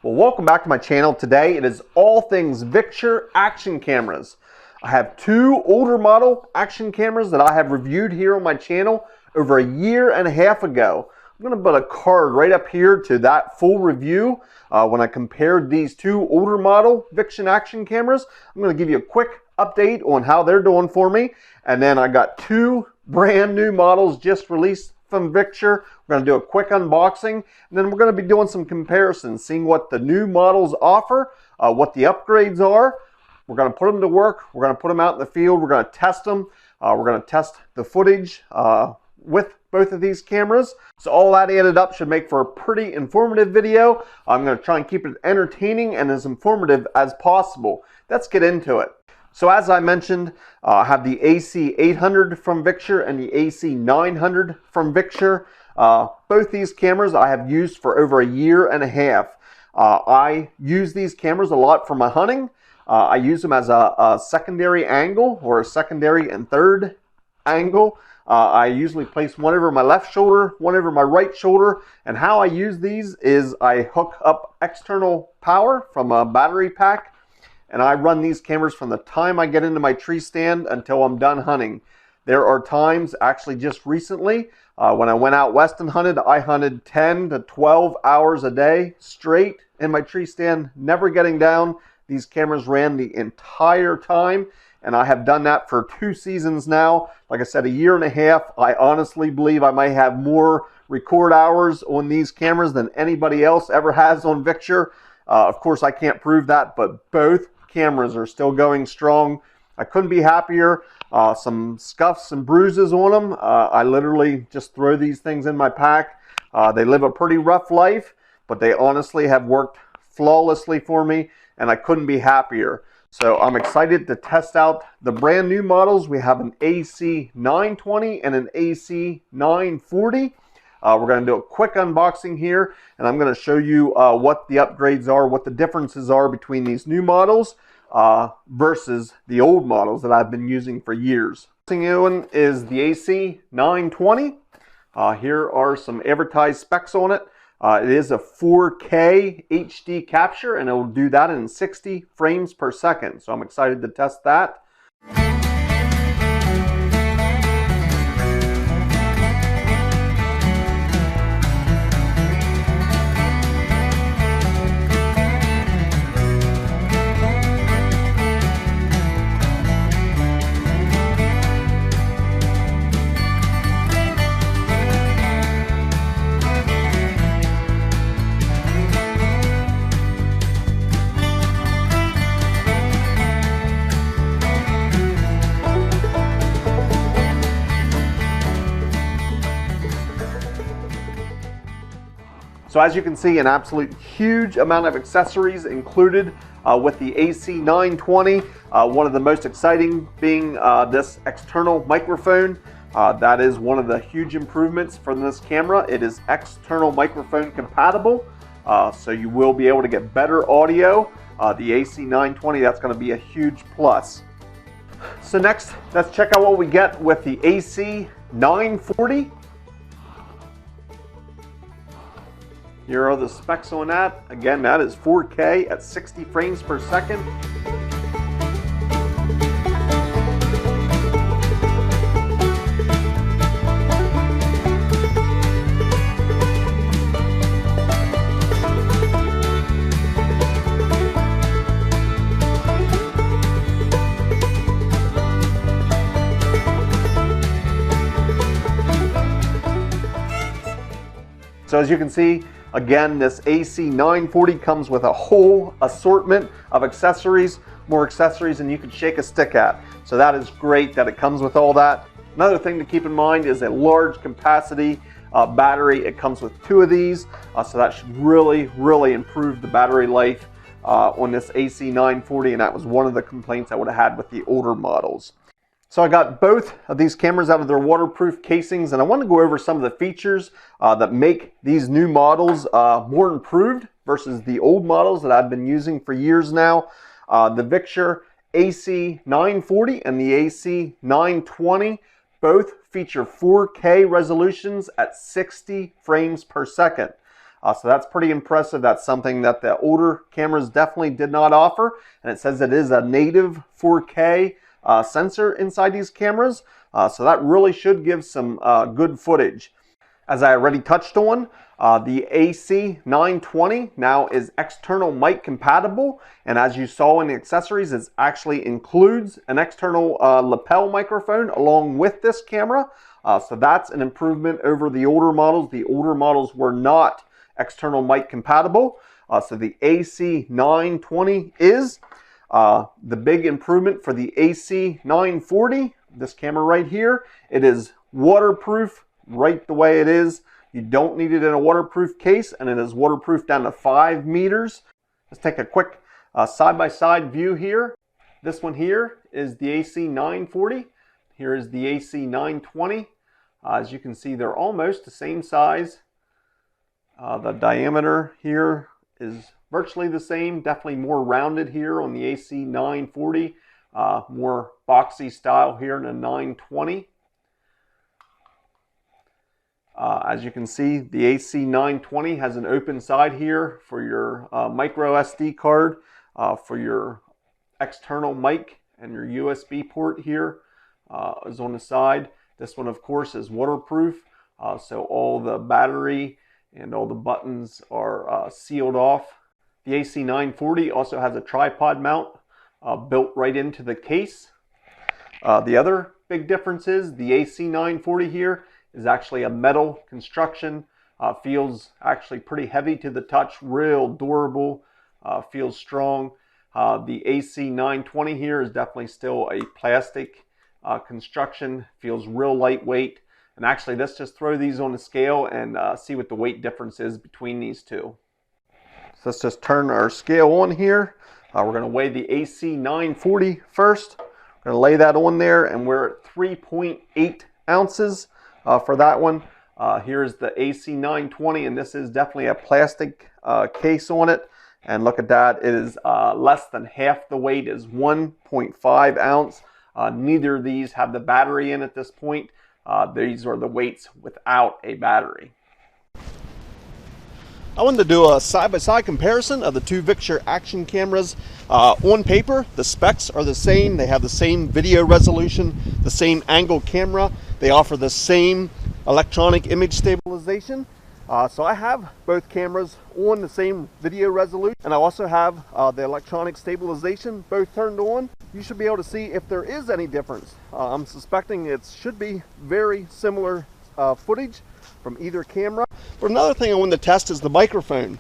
Well, welcome back to my channel. Today it is all things Victure action cameras. I have two older model action cameras that I have reviewed here on my channel over a year and a half ago. I'm going to put a card right up here to that full review when I compared these two older model Victure action cameras. I'm going to give you a quick update on how they're doing for me, and then I got two brand new models just released from Victure. We're going to do a quick unboxing, and then we're going to be doing some comparisons, seeing what the new models offer, what the upgrades are. We're going to put them to work. We're going to put them out in the field. We're going to test them. We're going to test the footage with both of these cameras. So all that added up should make for a pretty informative video. I'm going to try and keep it entertaining and as informative as possible. Let's get into it. So as I mentioned, I have the AC800 from Victure and the AC900 from Victure. Both these cameras I have used for over a year and a half. I use these cameras a lot for my hunting. I use them as a secondary angle or a secondary and third angle. I usually place one over my left shoulder, one over my right shoulder, and how I use these is I hook up external power from a battery pack, and I run these cameras from the time I get into my tree stand until I'm done hunting. There are times, actually just recently, when I went out west and hunted, I hunted 10 to 12 hours a day straight in my tree stand, never getting down. These cameras ran the entire time, and I have done that for 2 seasons now. Like I said, a year and a half. I honestly believe I might have more record hours on these cameras than anybody else ever has on Victure. Of course, I can't prove that, but both cameras are still going strong. I couldn't be happier. Some scuffs and bruises on them. I literally just throw these things in my pack. They live a pretty rough life, but they honestly have worked flawlessly for me, and I couldn't be happier. So I'm excited to test out the brand new models. We have an AC920 and an AC940. We're going to do a quick unboxing here, and I'm going to show you what the upgrades are, what the differences are between these new models versus the old models that I've been using for years. The new one is the AC920. Here are some advertised specs on it. It is a 4K HD capture, and it will do that in 60 frames per second. So I'm excited to test that. So as you can see, an absolute huge amount of accessories included with the AC920. One of the most exciting being this external microphone. That is one of the huge improvements from this camera. It is external microphone compatible, so you will be able to get better audio. The AC920, that's going to be a huge plus. So next, let's check out what we get with the AC940. Here are the specs on that. Again, that is 4K at 60 frames per second. So as you can see, again, this AC940 comes with a whole assortment of accessories, more accessories than you could shake a stick at. So that is great that it comes with all that. Another thing to keep in mind is a large capacity battery. It comes with 2 of these, so that should really improve the battery life on this AC940, and that was one of the complaints I would have had with the older models. So I got both of these cameras out of their waterproof casings, and I want to go over some of the features that make these new models more improved versus the old models that I've been using for years now. The Victure AC940 and the AC920 both feature 4K resolutions at 60 frames per second. So that's pretty impressive. That's something that the older cameras definitely did not offer. And it says it is a native 4K sensor inside these cameras. So that really should give some good footage. As I already touched on, the AC920 now is external mic compatible, and as you saw in the accessories, it actually includes an external lapel microphone along with this camera. So that's an improvement over the older models. The older models were not external mic compatible. So the AC920 is. The big improvement for the AC940, this camera right here, it is waterproof right the way it is. You don't need it in a waterproof case, and it is waterproof down to 5 meters. Let's take a quick side-by-side view here. This one here is the AC940. Here is the AC920. As you can see, they're almost the same size. The diameter here is virtually the same, definitely more rounded here on the AC940, more boxy style here in the 920. As you can see, the AC920 has an open side here for your micro SD card, for your external mic, and your USB port here is on the side. This one, of course, is waterproof, so all the battery and all the buttons are sealed off. The AC940 also has a tripod mount built right into the case. The other big difference is the AC940 here is actually a metal construction. Feels actually pretty heavy to the touch, real durable, feels strong. The AC920 here is definitely still a plastic construction, feels real lightweight. And actually, let's just throw these on the scale and see what the weight difference is between these two. So let's just turn our scale on here. We're going to weigh the AC940 first. We're going to lay that on there, and we're at 3.8 ounces for that one. Here's the AC920, and this is definitely a plastic case on it. And look at that, it is less than half the weight, is 1.5 ounce. Neither of these have the battery in at this point. These are the weights without a battery. I wanted to do a side-by-side comparison of the two Victure action cameras. On paper, the specs are the same. They have the same video resolution, the same angle camera. They offer the same electronic image stabilization. So I have both cameras on the same video resolution, and I also have the electronic stabilization both turned on. You should be able to see if there is any difference. I'm suspecting it should be very similar footage from either camera. But another thing I wanted to test is the microphone.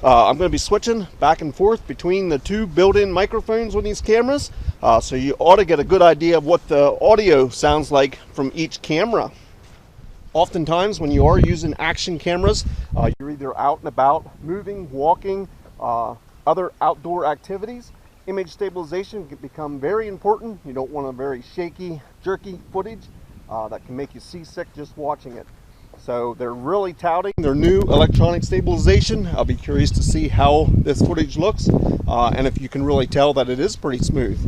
I'm going to be switching back and forth between the two built-in microphones on these cameras, so you ought to get a good idea of what the audio sounds like from each camera. Oftentimes when you are using action cameras, you're either out and about, moving, walking, other outdoor activities. Image stabilization can become very important. You don't want a very shaky, jerky footage that can make you seasick just watching it. So they're really touting their new electronic stabilization. I'll be curious to see how this footage looks and if you can really tell that it is pretty smooth.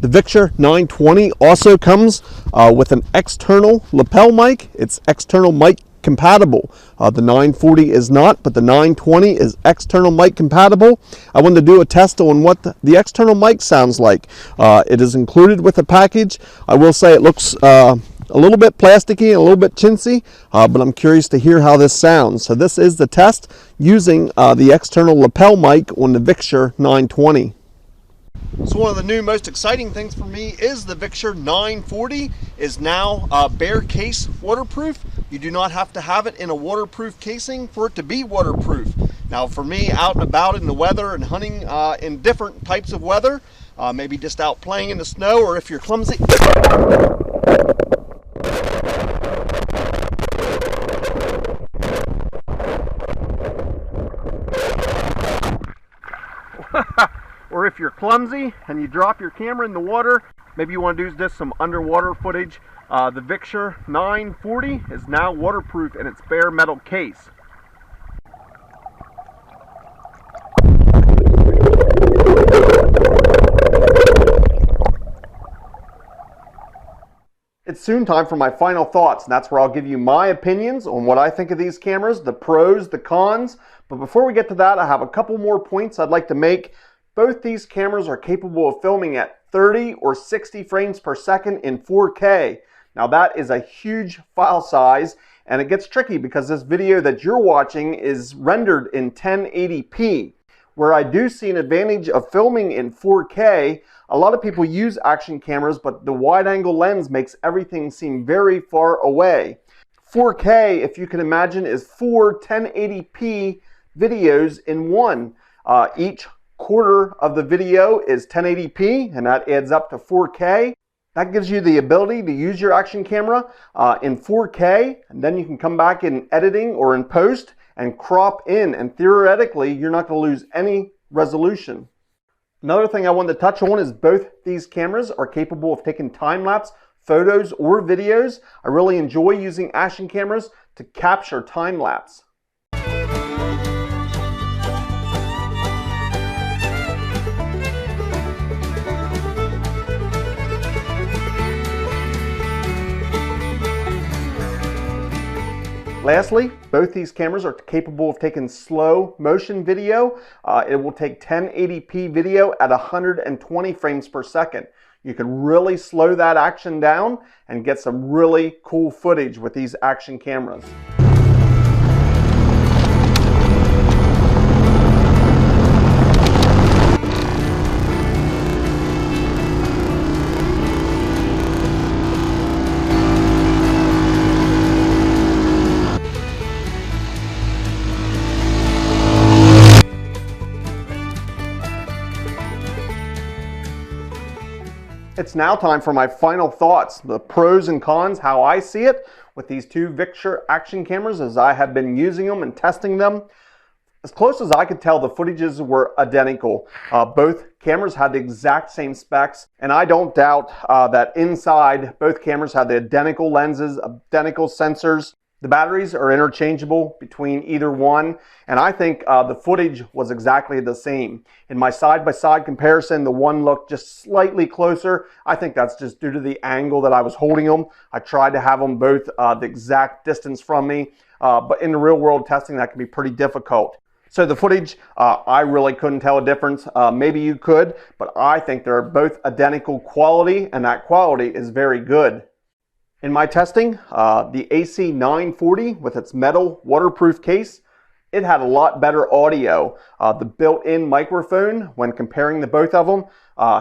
The Victure 920 also comes with an external lapel mic. It's external mic compatible. The 940 is not, but the 920 is external mic compatible. I wanted to do a test on what the external mic sounds like. It is included with the package. I will say it looks a little bit plasticky and a little bit chintzy, but I'm curious to hear how this sounds. So this is the test using the external lapel mic on the Victure 920. So one of the new most exciting things for me is the Victure 940 is now bare case waterproof. You do not have to have it in a waterproof casing for it to be waterproof. Now for me, out and about in the weather and hunting in different types of weather, maybe just out playing in the snow, or if you're clumsy. Or if you're clumsy and you drop your camera in the water, maybe you want to do just some underwater footage. The Victure 940 is now waterproof in its bare metal case. It's soon time for my final thoughts, and that's where I'll give you my opinions on what I think of these cameras, the pros, the cons. But before we get to that, I have a couple more points I'd like to make. Both these cameras are capable of filming at 30 or 60 frames per second in 4K. Now that is a huge file size, and it gets tricky because this video that you're watching is rendered in 1080p. Where I do see an advantage of filming in 4K, a lot of people use action cameras, but the wide-angle lens makes everything seem very far away. 4K, if you can imagine, is 4 1080p videos in one. Each quarter of the video is 1080p, and that adds up to 4K. That gives you the ability to use your action camera in 4K, and then you can come back in editing or in post and crop in, and theoretically you're not going to lose any resolution. Another thing I wanted to touch on is both these cameras are capable of taking time-lapse photos or videos. I really enjoy using action cameras to capture time-lapse. Lastly, both these cameras are capable of taking slow motion video. It will take 1080p video at 120 frames per second. You can really slow that action down and get some really cool footage with these action cameras. It's now time for my final thoughts, the pros and cons, how I see it with these two Victure action cameras as I have been using them and testing them. As close as I could tell, the footages were identical. Both cameras had the exact same specs, and I don't doubt that inside both cameras had the identical lenses, identical sensors. The batteries are interchangeable between either one, and I think the footage was exactly the same. In my side-by-side comparison, the one looked just slightly closer. I think that's just due to the angle that I was holding them. I tried to have them both the exact distance from me, but in the real-world testing, that can be pretty difficult. So the footage, I really couldn't tell a difference. Maybe you could, but I think they're both identical quality, and that quality is very good. In my testing, the AC940 with its metal waterproof case, it had a lot better audio. The built-in microphone, when comparing the both of them,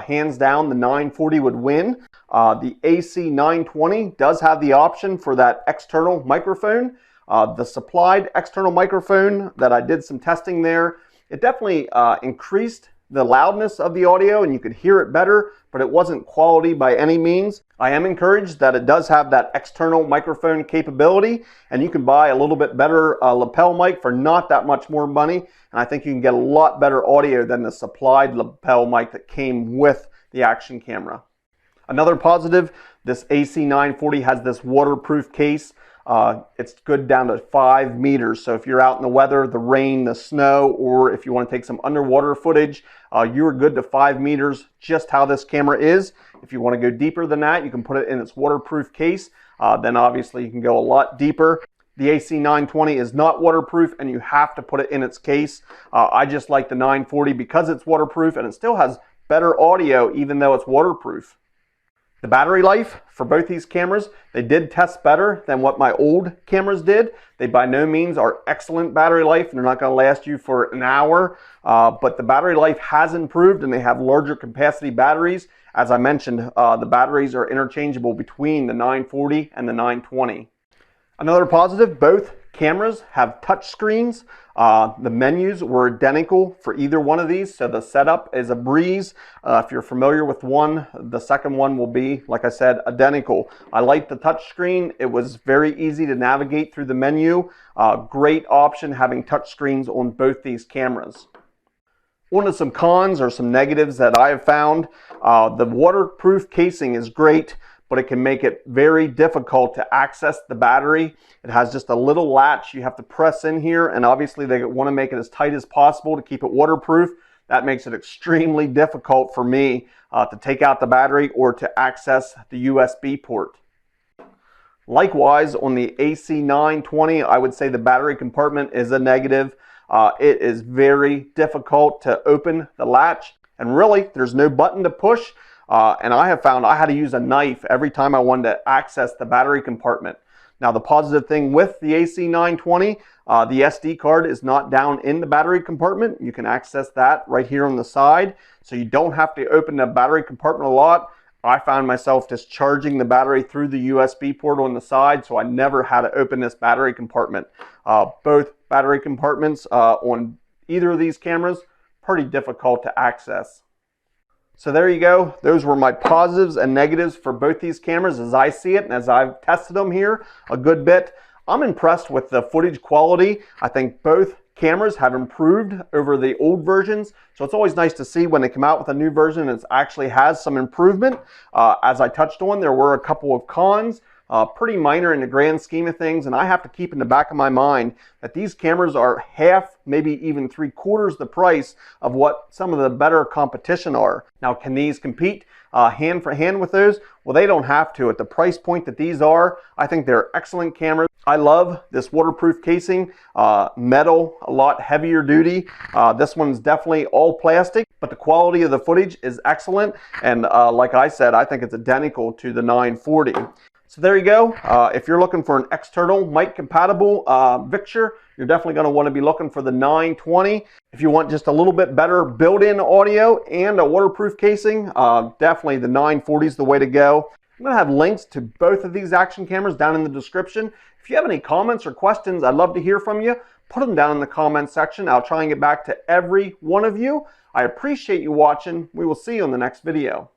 hands down the 940 would win. The AC920 does have the option for that external microphone. The supplied external microphone that I did some testing there, it definitely increased the loudness of the audio and you could hear it better, but it wasn't quality by any means. I am encouraged that it does have that external microphone capability, and you can buy a little bit better lapel mic for not that much more money, and I think you can get a lot better audio than the supplied lapel mic that came with the action camera. Another positive, this AC940 has this waterproof case. It's good down to 5 meters. So if you're out in the weather, the rain, the snow, or if you want to take some underwater footage, you're good to 5 meters, just how this camera is. If you want to go deeper than that, you can put it in its waterproof case. Then obviously you can go a lot deeper. The AC920 is not waterproof and you have to put it in its case. I just like the 940 because it's waterproof and it still has better audio even though it's waterproof. The battery life for both these cameras, they did test better than what my old cameras did. They by no means are excellent battery life and they're not going to last you for an hour, but the battery life has improved and they have larger capacity batteries. As I mentioned, the batteries are interchangeable between the 940 and the 920. Another positive, both cameras have touch screens. The menus were identical for either one of these, so the setup is a breeze. If you're familiar with one, the second one will be, like I said, identical. I like the touch screen. It was very easy to navigate through the menu. Great option having touch screens on both these cameras. One of some cons or some negatives that I have found, the waterproof casing is great, but it can make it very difficult to access the battery. It has just a little latch you have to press in here, and obviously they want to make it as tight as possible to keep it waterproof. That makes it extremely difficult for me to take out the battery or to access the USB port. Likewise, on the AC920, I would say the battery compartment is a negative. It is very difficult to open the latch, and really there's no button to push, and I have found I had to use a knife every time I wanted to access the battery compartment. Now, the positive thing with the AC920, the SD card is not down in the battery compartment. You can access that right here on the side, so you don't have to open the battery compartment a lot. I found myself just charging the battery through the USB port on the side, so I never had to open this battery compartment. Both battery compartments on either of these cameras, pretty difficult to access. So there you go. Those were my positives and negatives for both these cameras as I see it and as I've tested them here a good bit. I'm impressed with the footage quality. I think both cameras have improved over the old versions, so it's always nice to see when they come out with a new version it actually has some improvement. As I touched on, there were a couple of cons, pretty minor in the grand scheme of things, and I have to keep in the back of my mind that these cameras are half, maybe even 3/4 the price of what some of the better competition are. Now, can these compete hand for hand with those? Well, they don't have to. At the price point that these are, I think they're excellent cameras. I love this waterproof casing, metal, a lot heavier duty. This one's definitely all plastic, but the quality of the footage is excellent, and like I said, I think it's identical to the 940. So there you go. If you're looking for an external mic compatible Victure, you're definitely going to want to be looking for the 920. If you want just a little bit better built-in audio and a waterproof casing, definitely the 940 is the way to go. I'm going to have links to both of these action cameras down in the description. If you have any comments or questions, I'd love to hear from you. Put them down in the comment section. I'll try and get back to every one of you. I appreciate you watching. We will see you in the next video.